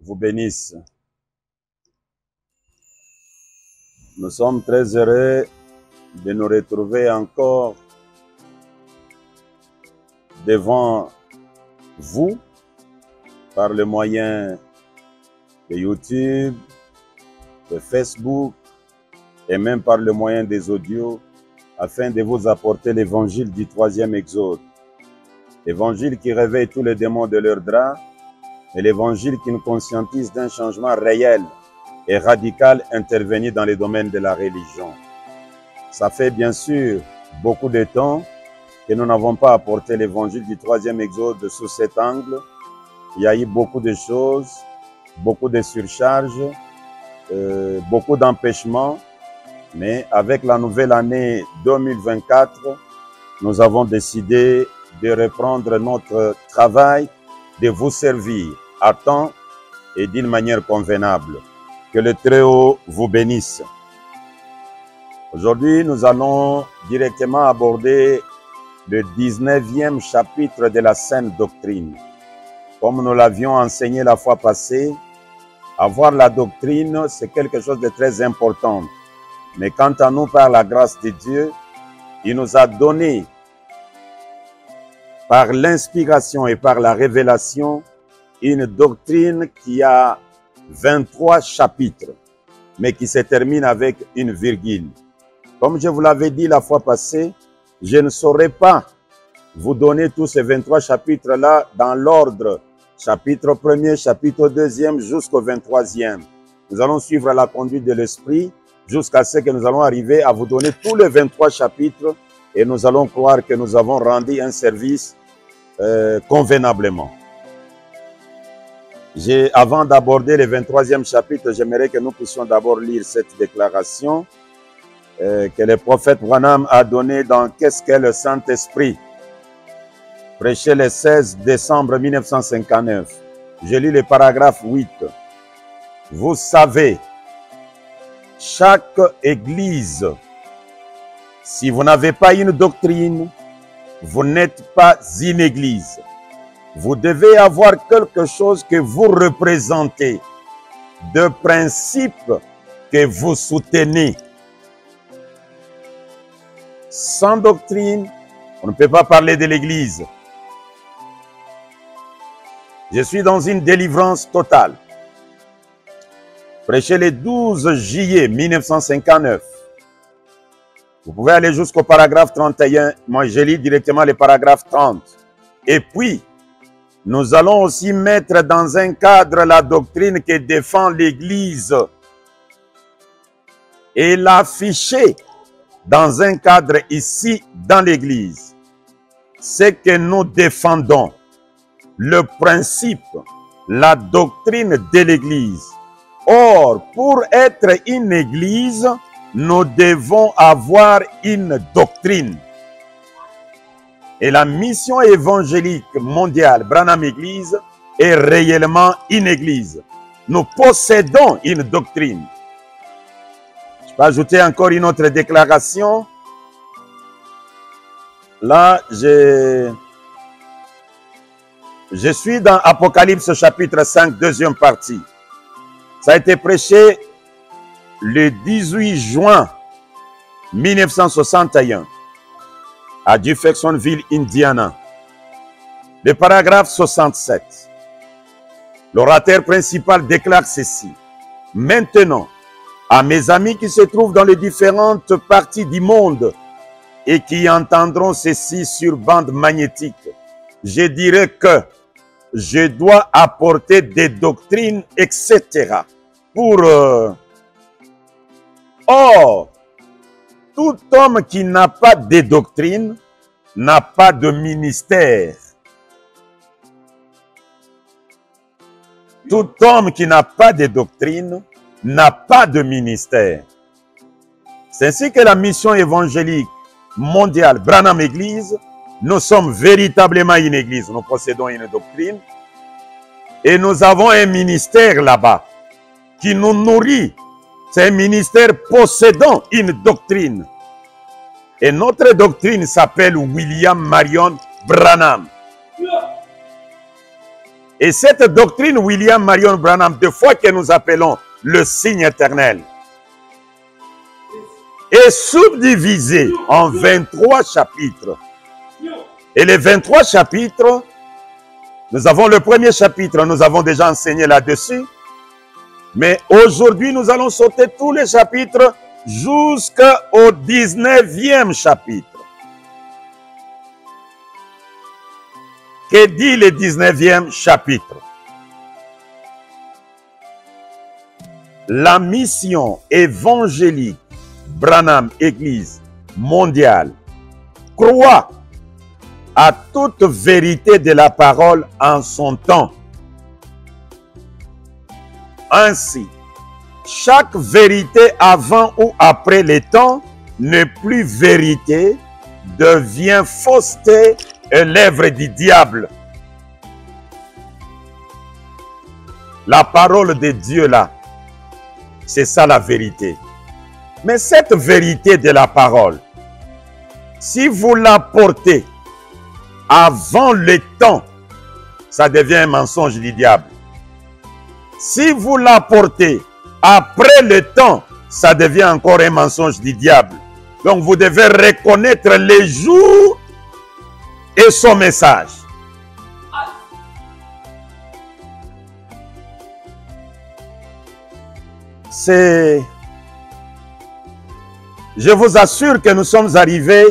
vous bénisse. Nous sommes très heureux de nous retrouver encore devant vous par le moyen de YouTube, de Facebook et même par le moyen des audios afin de vous apporter l'évangile du 3e exode. L'évangile qui réveille tous les démons de leur drap et l'évangile qui nous conscientise d'un changement réel et radical intervenu dans les domaines de la religion. Ça fait bien sûr beaucoup de temps que nous n'avons pas apporté l'évangile du 3e exode sous cet angle. Il y a eu beaucoup de choses, beaucoup de surcharges, beaucoup d'empêchements, mais avec la nouvelle année 2024, nous avons décidé de reprendre notre travail, de vous servir à temps et d'une manière convenable. Que le Très-Haut vous bénisse. Aujourd'hui, nous allons directement aborder le 19e chapitre de la Sainte Doctrine. Comme nous l'avions enseigné la fois passée, avoir la doctrine, c'est quelque chose de très important. Mais quant à nous, par la grâce de Dieu, il nous a donné, par l'inspiration et par la révélation, une doctrine qui a 23 chapitres, mais qui se termine avec une virgule. Comme je vous l'avais dit la fois passée, je ne saurais pas vous donner tous ces 23 chapitres-là dans l'ordre. Chapitre 1er, chapitre 2e, jusqu'au 23e. Nous allons suivre la conduite de l'Esprit jusqu'à ce que nous allons arriver à vous donner tous les 23 chapitres et nous allons croire que nous avons rendu un service convenablement. Avant d'aborder le 23e chapitre, j'aimerais que nous puissions d'abord lire cette déclaration que le prophète Branham a donnée dans Qu'est-ce qu'est le Saint-Esprit, prêché le 16 décembre 1959. Je lis le paragraphe 8. Vous savez, chaque église, si vous n'avez pas une doctrine, vous n'êtes pas une église. Vous devez avoir quelque chose que vous représentez, de principes que vous soutenez. Sans doctrine, on ne peut pas parler de l'Église. Je suis dans une délivrance totale. Prêché le 12 juillet 1959. Vous pouvez aller jusqu'au paragraphe 31. Moi, je lis directement le paragraphe 30. Et puis, nous allons aussi mettre dans un cadre la doctrine que défend l'Église et l'afficher dans un cadre ici dans l'Église. C'est que nous défendons le principe, la doctrine de l'Église. Or, pour être une Église, nous devons avoir une doctrine. Et la mission évangélique mondiale, Branham Église, est réellement une église. Nous possédons une doctrine. Je peux ajouter encore une autre déclaration. Là, je suis dans Apocalypse chapitre 5, deuxième partie. Ça a été prêché le 18 juin 1961. à Jeffersonville, Indiana. Le paragraphe 67. L'orateur principal déclare ceci. Maintenant, à mes amis qui se trouvent dans les différentes parties du monde et qui entendront ceci sur bande magnétique, je dirais que je dois apporter des doctrines, etc. Or, tout homme qui n'a pas de doctrine n'a pas de ministère. Tout homme qui n'a pas de doctrine n'a pas de ministère. C'est ainsi que la mission évangélique mondiale, Branham Église, nous sommes véritablement une église. Nous possédons une doctrine et nous avons un ministère là-bas qui nous nourrit. C'est un ministère possédant une doctrine. Et notre doctrine s'appelle William Marion Branham. Et cette doctrine William Marion Branham, deux fois que nous appelons le signe éternel, est subdivisée en 23 chapitres. Et les 23 chapitres, nous avons le premier chapitre, nous avons déjà enseigné là-dessus. Mais aujourd'hui, nous allons sauter tous les chapitres jusqu'au 19e chapitre. Que dit le 19e chapitre? La mission évangélique Branham Église mondiale croit à toute vérité de la parole en son temps. Ainsi, chaque vérité avant ou après les temps n'est plus vérité, devient fausseté et l'œuvre du diable. La parole de Dieu là, c'est ça la vérité. Mais cette vérité de la parole, si vous la portez avant le temps, ça devient un mensonge du diable. Si vous la portez après le temps, ça devient encore un mensonge du diable. Donc vous devez reconnaître les jours et son message. Je vous assure que nous sommes arrivés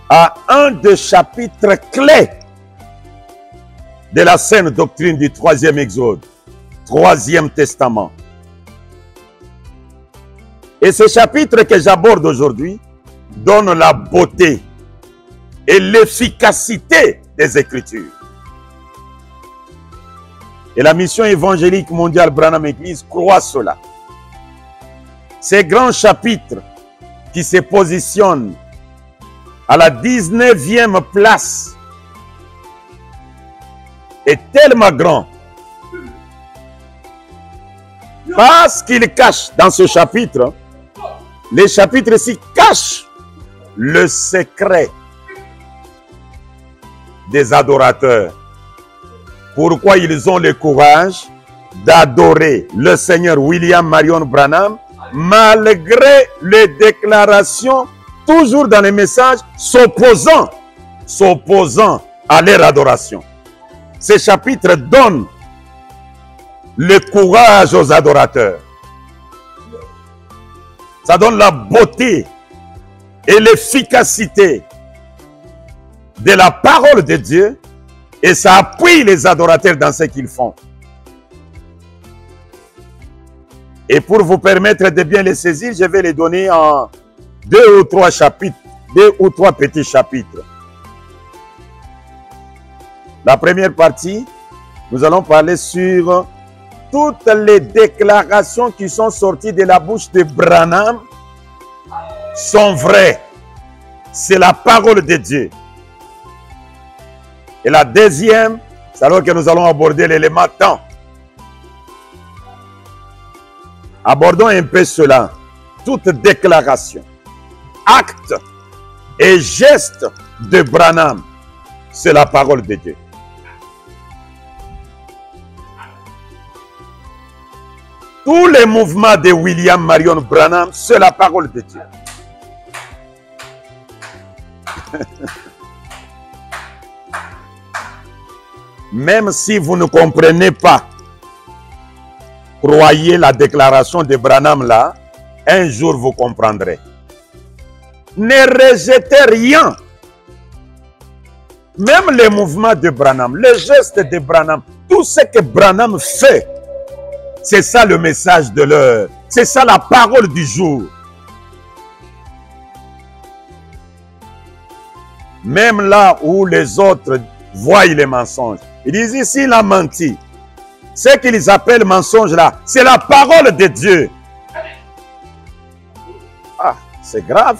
à un des chapitres clés de la saine doctrine du troisième Exode, troisième testament. Et ce chapitre que j'aborde aujourd'hui donne la beauté et l'efficacité des Écritures. Et la mission évangélique mondiale Branham Église croit cela. Ces grands chapitres qui se positionnent à la 19e place est tellement grand parce qu'il cache dans ce chapitre, les chapitres ici cachent le secret des adorateurs. Pourquoi ils ont le courage d'adorer le Seigneur William Marion Branham malgré les déclarations toujours dans les messages s'opposant à leur adoration. Ces chapitres donnent le courage aux adorateurs. Ça donne la beauté et l'efficacité de la parole de Dieu et ça appuie les adorateurs dans ce qu'ils font. Et pour vous permettre de bien les saisir, je vais les donner en 2 ou 3 chapitres, 2 ou 3 petits chapitres. La première partie, nous allons parler sur toutes les déclarations qui sont sorties de la bouche de Branham sont vraies. C'est la parole de Dieu. Et la deuxième, c'est alors que nous allons aborder l'élément temps. Abordons un peu cela. Toute déclaration, acte et geste de Branham, c'est la parole de Dieu. Tous les mouvements de William Marion Branham, c'est la parole de Dieu. Même si vous ne comprenez pas, croyez la déclaration de Branham là, un jour vous comprendrez. Ne rejetez rien. Même les mouvements de Branham, les gestes de Branham, tout ce que Branham fait, c'est ça le message de l'heure. C'est ça la parole du jour. Même là où les autres voient les mensonges, ils disent ici il a menti. Ce qu'ils appellent mensonge là, c'est la parole de Dieu. Ah, c'est grave.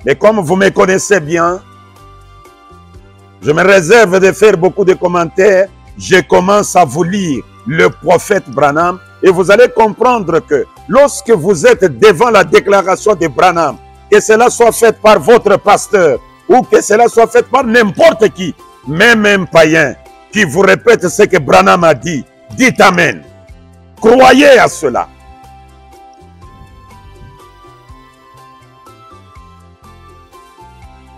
Mais comme vous me connaissez bien, je me réserve de faire beaucoup de commentaires. Je commence à vous lire le prophète Branham et vous allez comprendre que lorsque vous êtes devant la déclaration de Branham, que cela soit fait par votre pasteur ou que cela soit fait par n'importe qui, même un païen qui vous répète ce que Branham a dit, dites Amen. Croyez à cela.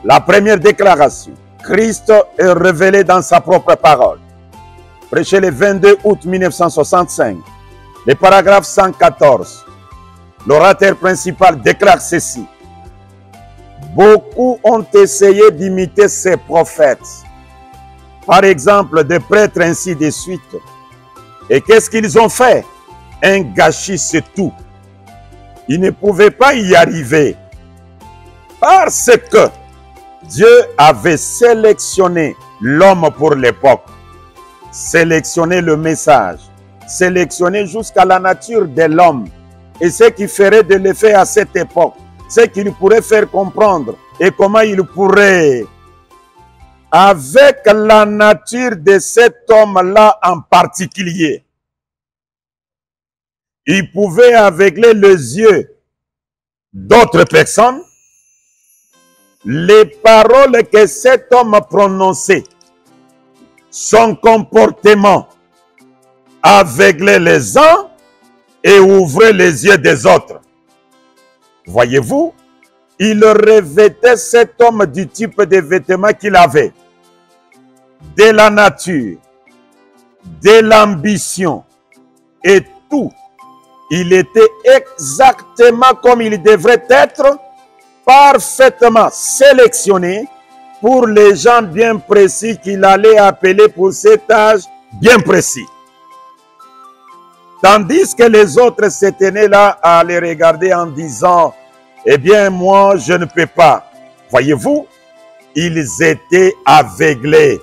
La première déclaration, Christ est révélé dans sa propre parole. Prêché le 22 août 1965, le paragraphe 114. L'orateur principal déclare ceci. Beaucoup ont essayé d'imiter ces prophètes. Par exemple, des prêtres ainsi de suite. Et qu'est-ce qu'ils ont fait? Un gâchis, c'est tout. Ils ne pouvaient pas y arriver. Parce que Dieu avait sélectionné l'homme pour l'époque. Sélectionné le message. Sélectionné jusqu'à la nature de l'homme. Et ce qui ferait de l'effet à cette époque. Ce qu'il pourrait faire comprendre. Et comment il pourrait, avec la nature de cet homme-là en particulier, il pouvait aveugler les yeux d'autres personnes. Les paroles que cet homme prononçait, son comportement, aveuglait les uns et ouvrait les yeux des autres. Voyez-vous, il revêtait cet homme du type de vêtements qu'il avait, de la nature, de l'ambition et tout. Il était exactement comme il devrait être, parfaitement sélectionné pour les gens bien précis qu'il allait appeler pour cet âge bien précis. Tandis que les autres se tenaient là à les regarder en disant, eh bien moi je ne peux pas. Voyez-vous, ils étaient aveuglés.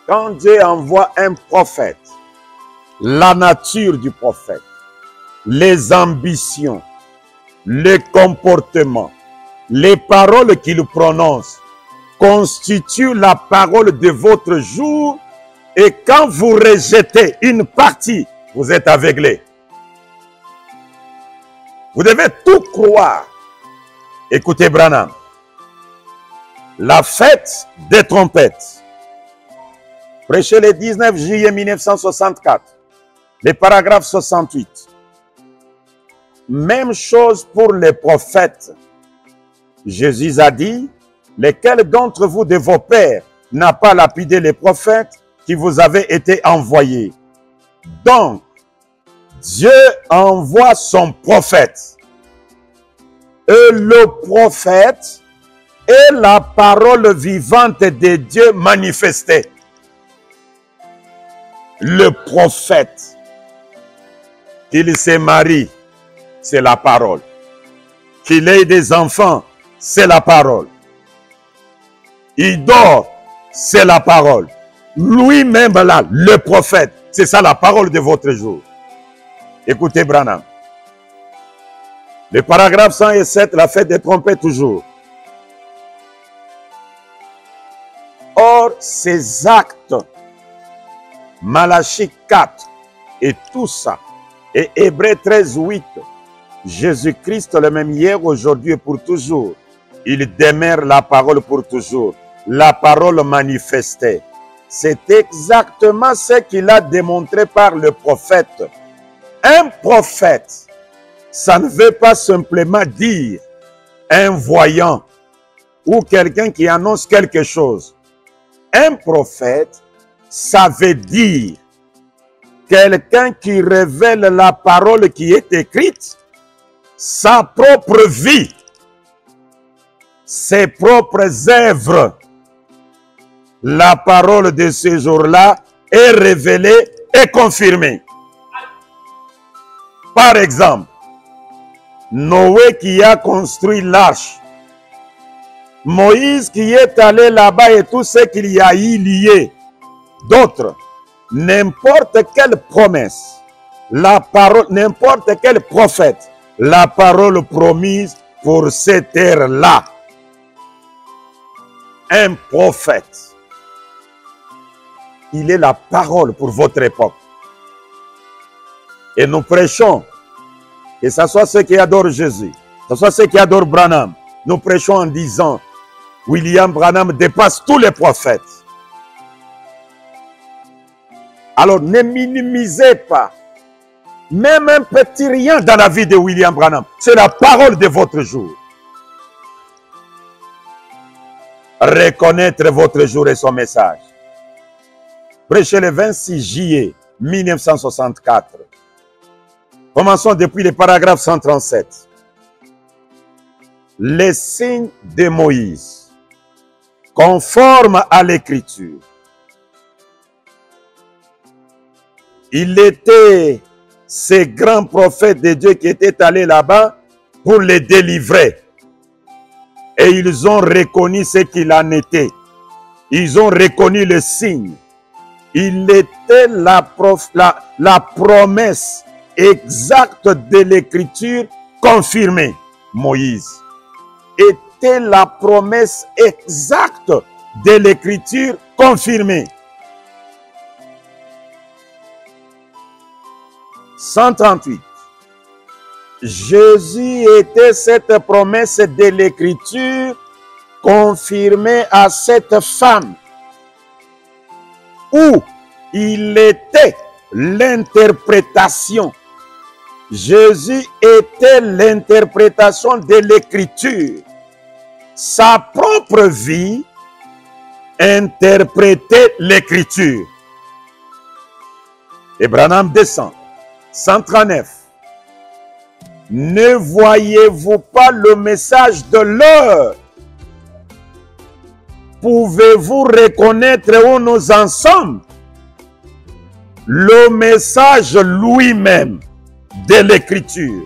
Quand Dieu envoie un prophète, la nature du prophète, les ambitions, les comportements, les paroles qu'il prononce constituent la parole de votre jour. Et quand vous rejetez une partie, vous êtes aveuglé. Vous devez tout croire. Écoutez Branham. La fête des trompettes. Prêché le 19 juillet 1964. Le paragraphe 68. Même chose pour les prophètes. Jésus a dit, lequel d'entre vous de vos pères n'a pas lapidé les prophètes qui vous avaient été envoyés? Donc, Dieu envoie son prophète. Et le prophète est la parole vivante de Dieu manifestée. Le prophète, qu'il se marie, c'est la parole. Qu'il ait des enfants, c'est la parole. Il dort, c'est la parole. Lui-même là, le prophète, c'est ça la parole de votre jour. Écoutez Branham. Le paragraphe 107, la fête des trompettes toujours. Or, ces actes, Malachie 4 et tout ça, et Hébreux 13, 8, Jésus-Christ le même hier, aujourd'hui et pour toujours. Il demeure la parole pour toujours. La parole manifestée. C'est exactement ce qu'il a démontré par le prophète. Un prophète, ça ne veut pas simplement dire un voyant ou quelqu'un qui annonce quelque chose. Un prophète, ça veut dire quelqu'un qui révèle la parole qui est écrite, sa propre vie, ses propres œuvres. La parole de ce jour-là est révélée et confirmée. Par exemple, Noé qui a construit l'arche, Moïse qui est allé là-bas et tout ce qu'il y a y lié, d'autres, n'importe quelle promesse, la parole, n'importe quel prophète, la parole promise pour cette ère-là. Un prophète, il est la parole pour votre époque. Et nous prêchons, que ce soit ceux qui adorent Jésus, que ce soit ceux qui adorent Branham, nous prêchons en disant, William Branham dépasse tous les prophètes. Alors ne minimisez pas même un petit rien dans la vie de William Branham. C'est la parole de votre jour. Reconnaître votre jour et son message. Prêchez le 26 juillet 1964. Commençons depuis le paragraphe 137. Les signes de Moïse, conformes à l'écriture. Il était ces grands prophètes de Dieu qui étaient allés là-bas pour les délivrer. Et ils ont reconnu ce qu'il en était. Ils ont reconnu le signe. Il était la promesse exacte de l'écriture confirmée. Moïse était la promesse exacte de l'écriture confirmée. 138. Jésus était cette promesse de l'écriture confirmée à cette femme, où il était l'interprétation. Jésus était l'interprétation de l'écriture. Sa propre vie interprétait l'écriture. Et Branham descend. 139. Ne voyez-vous pas le message de l'heure? Pouvez-vous reconnaître où nous en sommes? Le message lui-même de l'écriture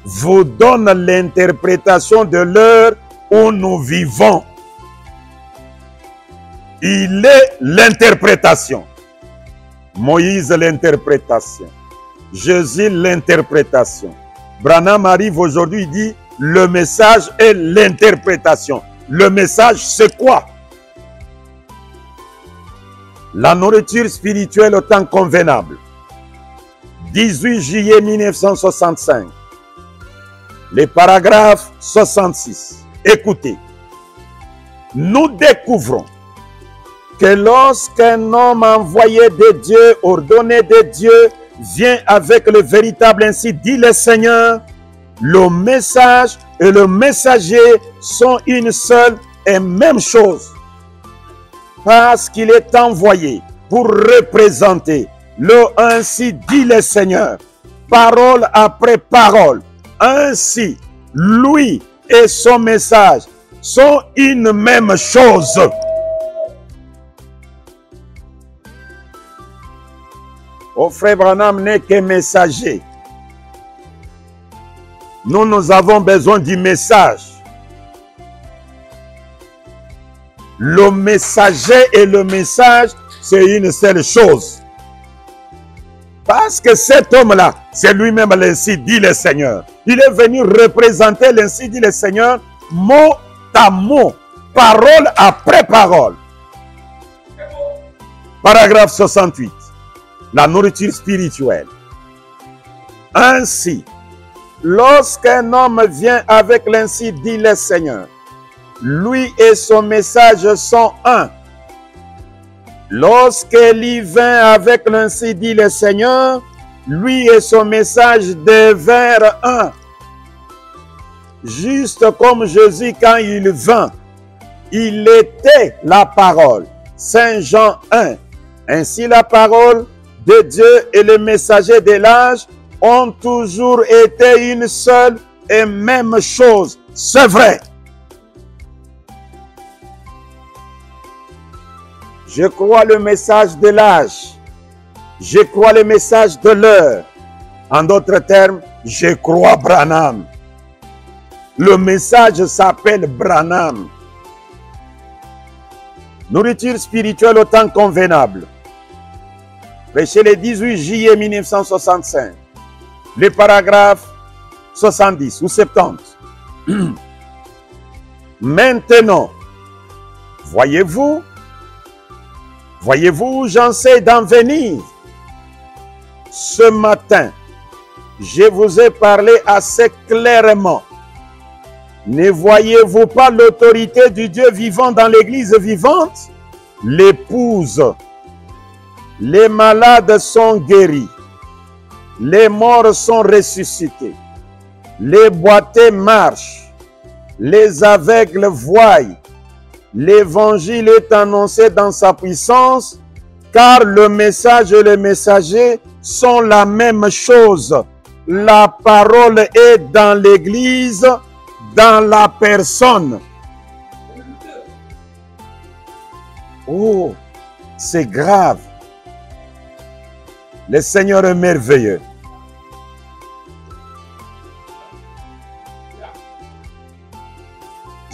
vous donne l'interprétation de l'heure où nous vivons. Il est l'interprétation. Moïse l'interprétation. Jésus l'interprétation. Branham arrive aujourd'hui, il dit le message est l'interprétation. Le message c'est quoi? La nourriture spirituelle au temps convenable. 18 juillet 1965. Les paragraphes 66. Écoutez. Nous découvrons que lorsqu'un homme envoyé de Dieu, ordonné de Dieu, vient avec le véritable, ainsi dit le Seigneur, le message et le messager sont une seule et même chose. Parce qu'il est envoyé pour représenter le ainsi dit le Seigneur, parole après parole. Ainsi, lui et son message sont une même chose. Oh, frère Branham n'est que messager. Nous avons besoin du message. Le messager et le message, c'est une seule chose. Parce que cet homme-là, c'est lui-même l'ainsi dit le Seigneur. Il est venu représenter l'ainsi dit le Seigneur, mot à mot, parole après parole. Paragraphe 68. La nourriture spirituelle. Ainsi, lorsqu'un homme vient avec l'ainsi dit le Seigneur, lui et son message sont un. Lorsqu'Élie vint avec l'ainsi dit le Seigneur, lui et son message devinrent un. Juste comme Jésus quand il vint, il était la parole. Saint Jean 1. Ainsi la parole de Dieu et le messager de l'âge ont toujours été une seule et même chose. C'est vrai. Je crois le message de l'âge. Je crois le message de l'heure. En d'autres termes, je crois Branham. Le message s'appelle Branham. Nourriture spirituelle au temps convenable. Prêché le 18 juillet 1965. Le paragraphe 70 ou 70. Maintenant, voyez-vous où j'en sais d'en venir? Ce matin, je vous ai parlé assez clairement. Ne voyez-vous pas l'autorité du Dieu vivant dans l'église vivante? L'épouse. Les malades sont guéris. Les morts sont ressuscités. Les boiteux marchent. Les aveugles voient. L'évangile est annoncé dans sa puissance, car le message et le messager sont la même chose. La parole est dans l'église, dans la personne. Oh, c'est grave. Le Seigneur est merveilleux.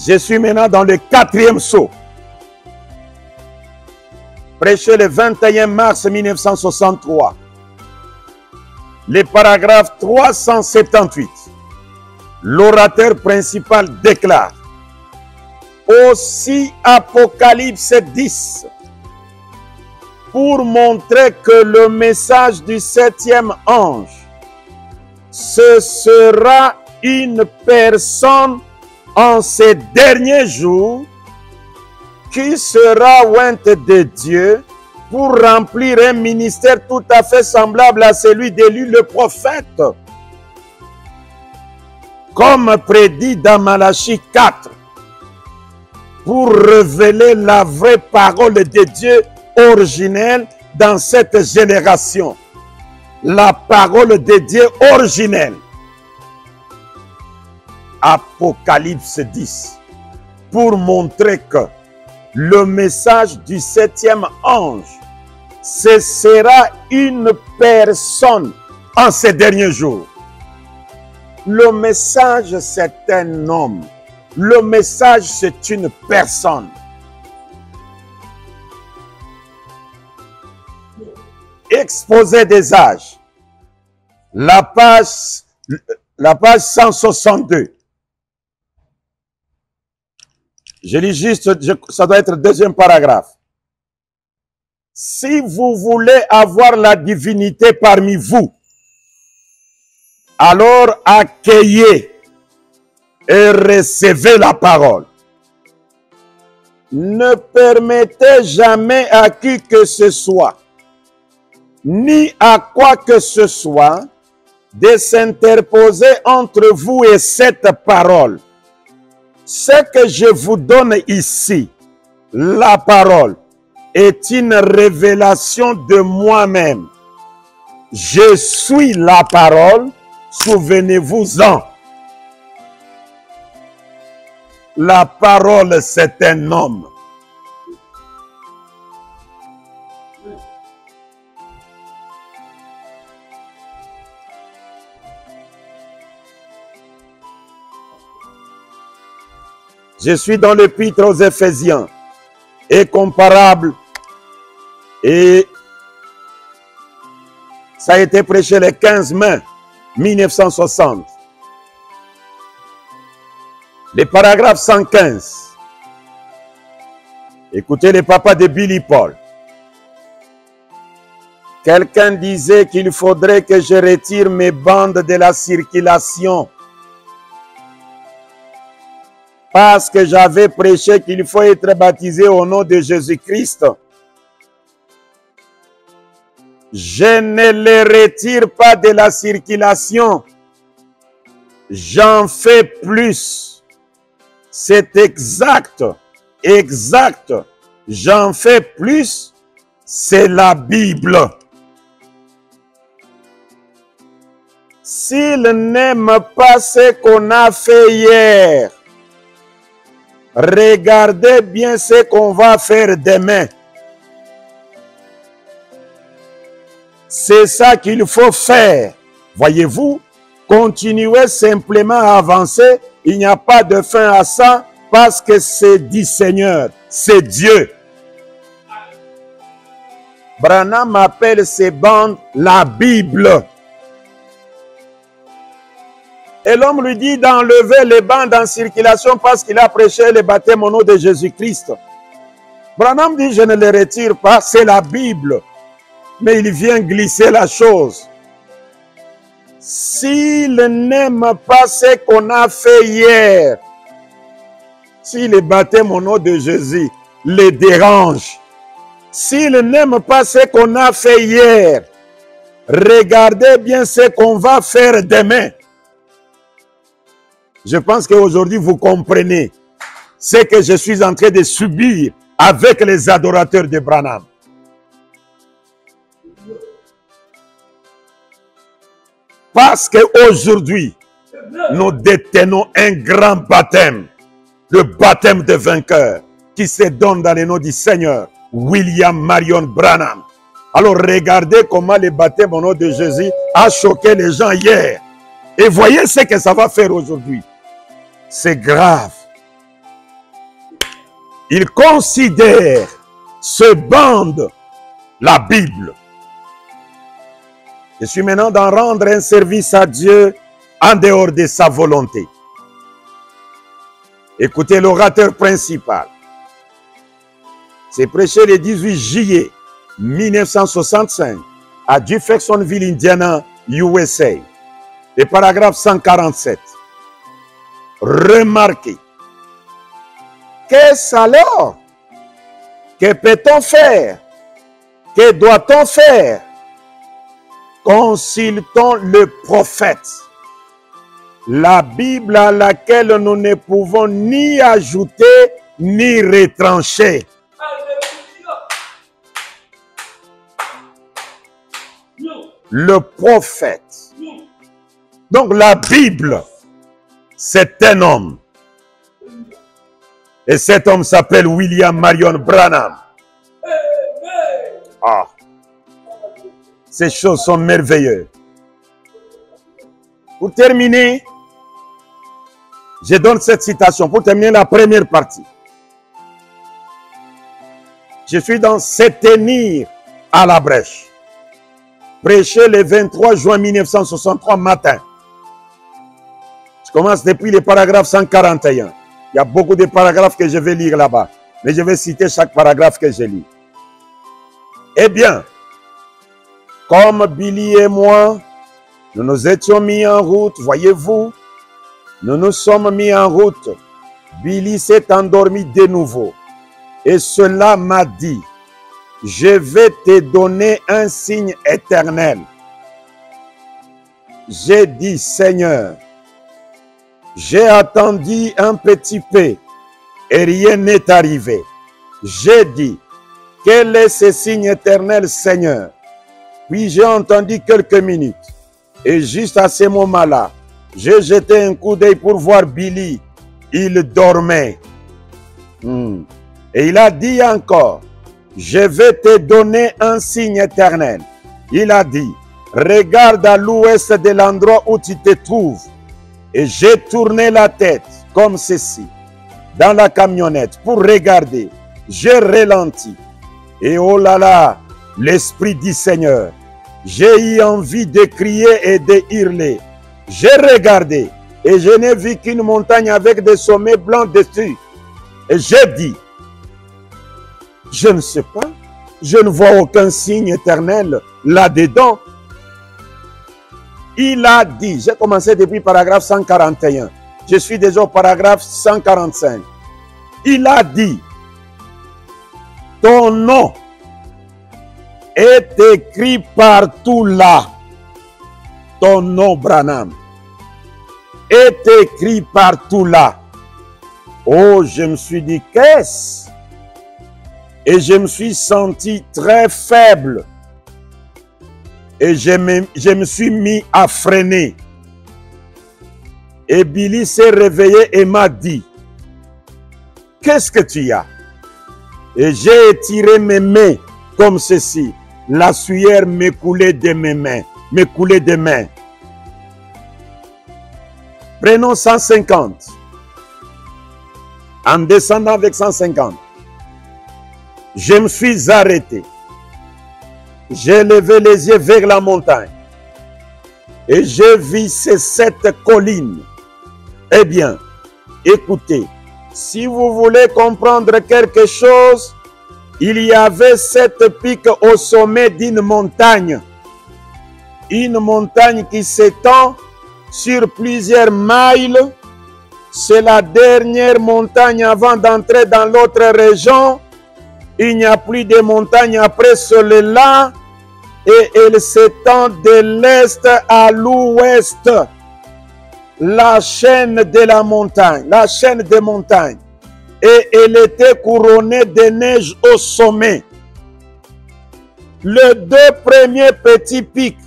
Je suis maintenant dans le 4e saut. Prêché le 21 mars 1963. Le paragraphe 378. L'orateur principal déclare: aussi Apocalypse 10, pour montrer que le message du 7e ange, ce sera une personne en ces derniers jours qui sera ointe de Dieu pour remplir un ministère tout à fait semblable à celui d'Élie le prophète, comme prédit dans Malachie 4, pour révéler la vraie parole de Dieu originelle dans cette génération. La parole de Dieu originelle. Apocalypse 10, pour montrer que le message du 7e ange, ce sera une personne en ces derniers jours. Le message, c'est un homme. Le message, c'est une personne. Exposé des âges. La page 162. Je lis juste, ça doit être le 2e paragraphe. Si vous voulez avoir la divinité parmi vous, alors accueillez et recevez la parole. Ne permettez jamais à qui que ce soit, ni à quoi que ce soit, de s'interposer entre vous et cette parole. Ce que je vous donne ici, la parole, est une révélation de moi-même. Je suis la parole, souvenez-vous-en. La parole, c'est un homme. Je suis dans l'épître aux Éphésiens, et comparable, et ça a été prêché le 15 mai 1960. Le paragraphe 115. Écoutez les papas de Billy Paul. Quelqu'un disait qu'il faudrait que je retire mes bandes de la circulation, parce que j'avais prêché qu'il faut être baptisé au nom de Jésus-Christ. Je ne les retire pas de la circulation. J'en fais plus. C'est exact. Exact. J'en fais plus. C'est la Bible. S'il n'aime pas ce qu'on a fait hier, regardez bien ce qu'on va faire demain. C'est ça qu'il faut faire. Voyez-vous, continuez simplement à avancer. Il n'y a pas de fin à ça parce que c'est du Seigneur, c'est Dieu. Branham appelle ces bandes la Bible. Et l'homme lui dit d'enlever les bandes en circulation parce qu'il a prêché le baptême au nom de Jésus-Christ. Branham dit, je ne les retire pas, c'est la Bible. Mais il vient glisser la chose. S'il n'aime pas ce qu'on a fait hier, Si le baptême au nom de Jésus les dérange, s'ils n'aiment pas ce qu'on a fait hier, regardez bien ce qu'on va faire demain. Je pense qu'aujourd'hui, vous comprenez ce que je suis en train de subir avec les adorateurs de Branham. Parce qu'aujourd'hui, nous détenons un grand baptême, le baptême de vainqueur, qui se donne dans le nom du Seigneur, William Marion Branham. Alors regardez comment le baptême au nom de Jésus a choqué les gens hier. Et voyez ce que ça va faire aujourd'hui. C'est grave. Ils considèrent ce bande la Bible. Je suis maintenant dans rendre un service à Dieu en dehors de sa volonté. Écoutez l'orateur principal. C'est prêché le 18 juillet 1965 à Jeffersonville, Indiana, USA. Le paragraphe 147. Remarquez. Qu'est-ce alors? Que peut-on faire? Que doit-on faire? Consultons le prophète. La Bible à laquelle nous ne pouvons ni ajouter ni retrancher. Le prophète. Donc la Bible, c'est un homme. Et cet homme s'appelle William Marion Branham. Ah. Ces choses sont merveilleuses. Pour terminer, je donne cette citation pour terminer la première partie. Je suis dans Se tenir à la brèche. Prêché le 23 juin 1963 matin. Je commence depuis le paragraphe 141. Il y a beaucoup de paragraphes que je vais lire là-bas. Mais je vais citer chaque paragraphe que je lis. Eh bien, comme Billy et moi, nous nous étions mis en route, voyez-vous, nous nous sommes mis en route. Billy s'est endormi de nouveau. Et cela m'a dit, je vais te donner un signe éternel. J'ai dit, Seigneur, j'ai attendu un petit peu et rien n'est arrivé. J'ai dit, quel est ce signe éternel, Seigneur? Puis j'ai entendu quelques minutes. Et juste à ce moment-là, j'ai jeté un coup d'œil pour voir Billy. Il dormait. Et il a dit encore, je vais te donner un signe éternel. Il a dit, regarde à l'ouest de l'endroit où tu te trouves. Et j'ai tourné la tête comme ceci, dans la camionnette, pour regarder. J'ai ralenti. Et oh là là, l'Esprit du Seigneur, j'ai eu envie de crier et de hurler. J'ai regardé et je n'ai vu qu'une montagne avec des sommets blancs dessus. Et j'ai dit, je ne sais pas, je ne vois aucun signe éternel là-dedans. Il a dit, j'ai commencé depuis paragraphe 141, je suis déjà au paragraphe 145. Il a dit, ton nom est écrit partout là. Ton nom, Branham, est écrit partout là. Oh, je me suis dit, qu'est-ce? Et je me suis senti très faible. Et je me suis mis à freiner. Et Billy s'est réveillé et m'a dit, qu'est-ce que tu as? Et j'ai étiré mes mains comme ceci. La sueur me coulait de mes mains. Me coulait des mains. Prenons 150. En descendant avec 150. Je me suis arrêté. J'ai levé les yeux vers la montagne. Et j'ai vu ces 7 collines. Eh bien, écoutez, si vous voulez comprendre quelque chose, il y avait 7 pics au sommet d'une montagne. Une montagne qui s'étend sur plusieurs miles, c'est la dernière montagne avant d'entrer dans l'autre région. Il n'y a plus de montagne après cela. Et elle s'étend de l'est à l'ouest. La chaîne de la montagne, la chaîne des montagnes. Et elle était couronnée de neige au sommet. Les deux premiers petits pics,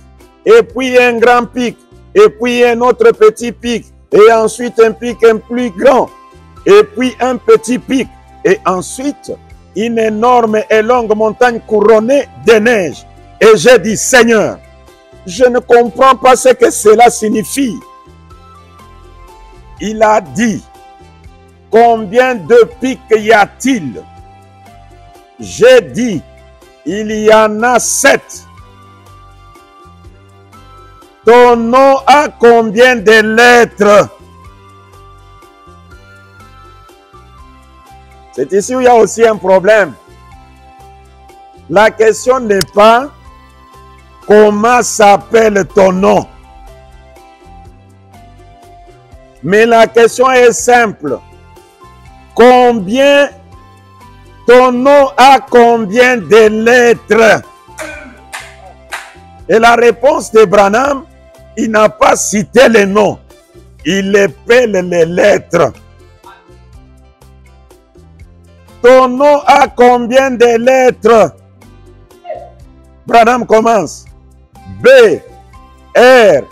et puis un grand pic, et puis un autre petit pic, et ensuite un pic un plus grand, et puis un petit pic, et ensuite une énorme et longue montagne couronnée de neige. Et j'ai dit, Seigneur, je ne comprends pas ce que cela signifie. Il a dit, combien de pics y a-t-il? J'ai dit, il y en a 7. Ton nom a combien de lettres? C'est ici où il y a aussi un problème. La question n'est pas comment s'appelle ton nom. Mais la question est simple. Combien, ton nom a combien de lettres? Et la réponse de Branham, il n'a pas cité les noms. Il épelle les lettres. Ton nom a combien de lettres? Branham commence. B, R,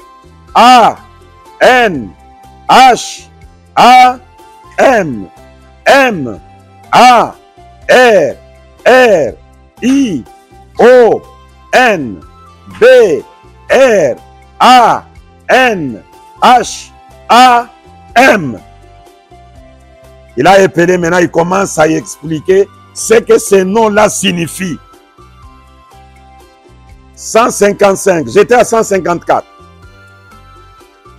A, N, H, A, M, M, A, R, R, I, O, N, B, R, A, N, H, A, M. Il a épelé, maintenant il commence à expliquer ce que ces noms-là signifient. 155, j'étais à 154.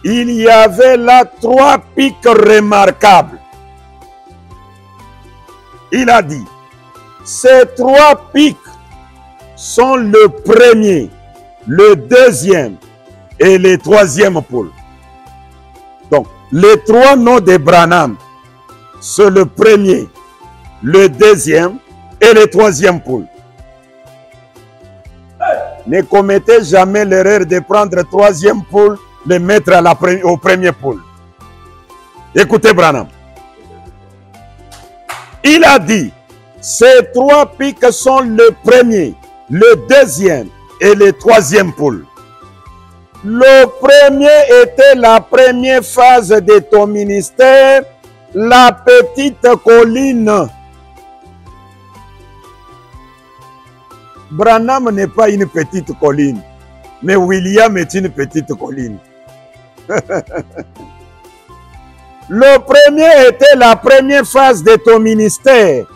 Il y avait là 3 pics remarquables. Il a dit, ces 3 pics sont le premier, le deuxième et le troisième pôle. Donc, les 3 noms de Branham, c'est le premier, le deuxième et le troisième pôle. Ne commettez jamais l'erreur de prendre le troisième pôle, le mettre au premier pôle. Écoutez Branham. Il a dit, ces 3 pics sont le premier, le deuxième et le troisième pôle. Le premier était la première phase de ton ministère, la petite colline. Branham n'est pas une petite colline, mais William est une petite colline. Le premier était la première phase de ton ministère,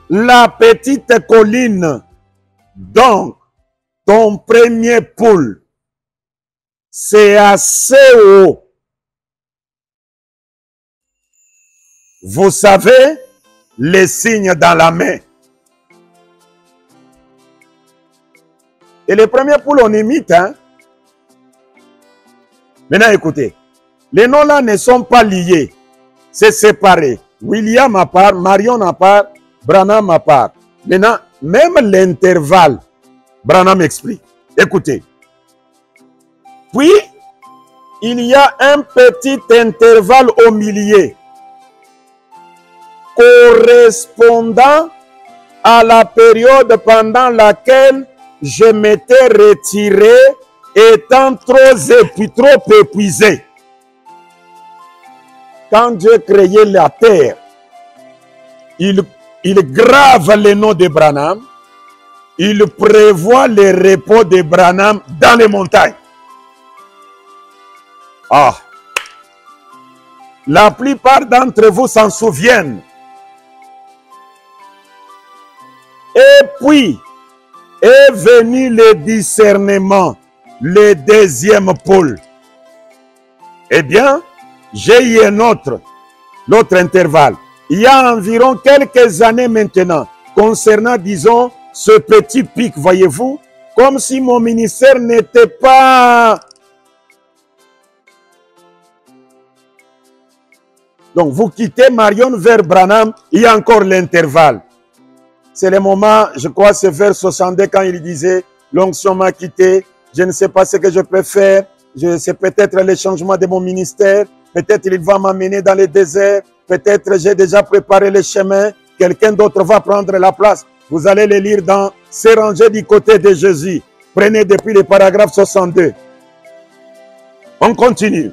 la petite colline. Donc, ton premier pôle, c'est assez haut. Vous savez, les signes dans la main. Et les premiers poules, on imite. Hein? Maintenant, écoutez. Les noms-là ne sont pas liés. C'est séparé. William à part, Marion à part, Branham à part. Maintenant, même l'intervalle, Branham explique. Écoutez. Puis, il y a un petit intervalle au milieu correspondant à la période pendant laquelle je m'étais retiré étant trop épuisé. Quand Dieu créait la terre, il grave les noms de Branham, il prévoit les repos de Branham dans les montagnes. Ah! La plupart d'entre vous s'en souviennent. Et puis, est venu le discernement, le deuxième pôle. Eh bien, j'ai eu l'autre intervalle. Il y a environ quelques années maintenant, concernant, disons, ce petit pic, voyez-vous, comme si mon ministère n'était pas... Donc vous quittez Marion vers Branham, il y a encore l'intervalle. C'est le moment, je crois, c'est vers 62 quand il disait, l'onction m'a quitté, je ne sais pas ce que je peux faire, c'est peut-être le changement de mon ministère, peut-être il va m'amener dans le désert, peut-être j'ai déjà préparé le chemin, quelqu'un d'autre va prendre la place. Vous allez les lire dans ces rangées du côté de Jésus. Prenez depuis le paragraphe 62. On continue.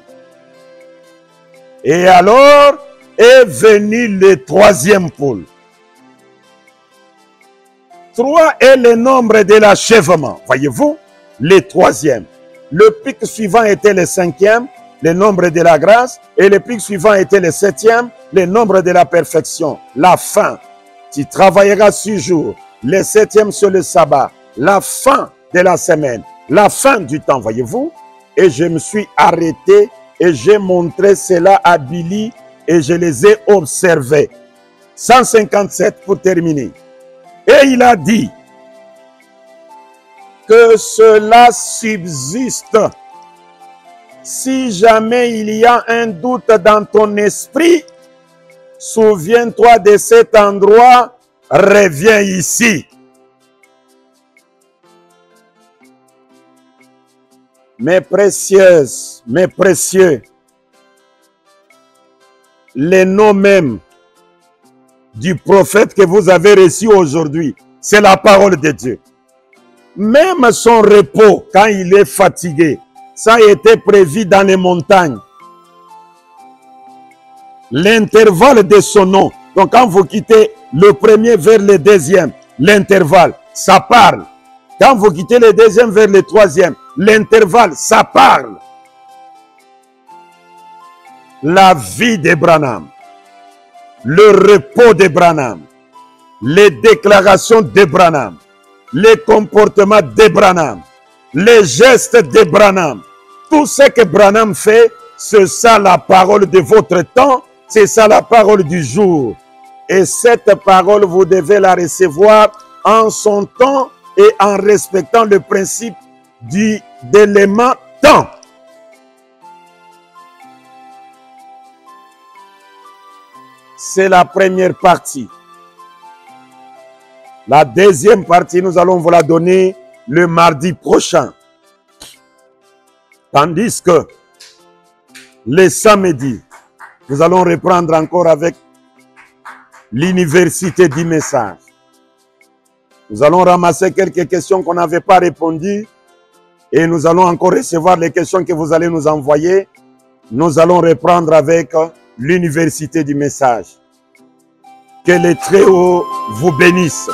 Et alors est venu le troisième pôle. 3 est le nombre de l'achèvement. Voyez-vous, le troisième. Le pic suivant était le 5e, le nombre de la grâce. Et le pic suivant était le 7e, le nombre de la perfection. La fin. Tu travailleras 6 jours. Le 7e sur le sabbat. La fin de la semaine. La fin du temps, voyez-vous. Et je me suis arrêté et j'ai montré cela à Billy et je les ai observés. 157 pour terminer. Et il a dit que cela subsiste. Si jamais il y a un doute dans ton esprit, souviens-toi de cet endroit, reviens ici. Mes précieuses, mes précieux, les noms même du prophète que vous avez reçu aujourd'hui, c'est la parole de Dieu. Même son repos, quand il est fatigué, ça a été prévu dans les montagnes. L'intervalle de son nom. Donc quand vous quittez le premier vers le deuxième, l'intervalle, ça parle. Quand vous quittez le deuxième vers le troisième, l'intervalle, ça parle. La vie de Branham, le repos de Branham, les déclarations de Branham, les comportements de Branham, les gestes de Branham, tout ce que Branham fait, c'est ça la parole de votre temps, c'est ça la parole du jour. Et cette parole, vous devez la recevoir en son temps et en respectant le principe de l'élément temps. C'est la première partie. La deuxième partie, nous allons vous la donner le mardi prochain. Tandis que le samedi, nous allons reprendre encore avec l'université du message. Nous allons ramasser quelques questions qu'on n'avait pas répondues et nous allons encore recevoir les questions que vous allez nous envoyer. Nous allons reprendre avec l'université du message. Que les Très-Hauts vous bénissent.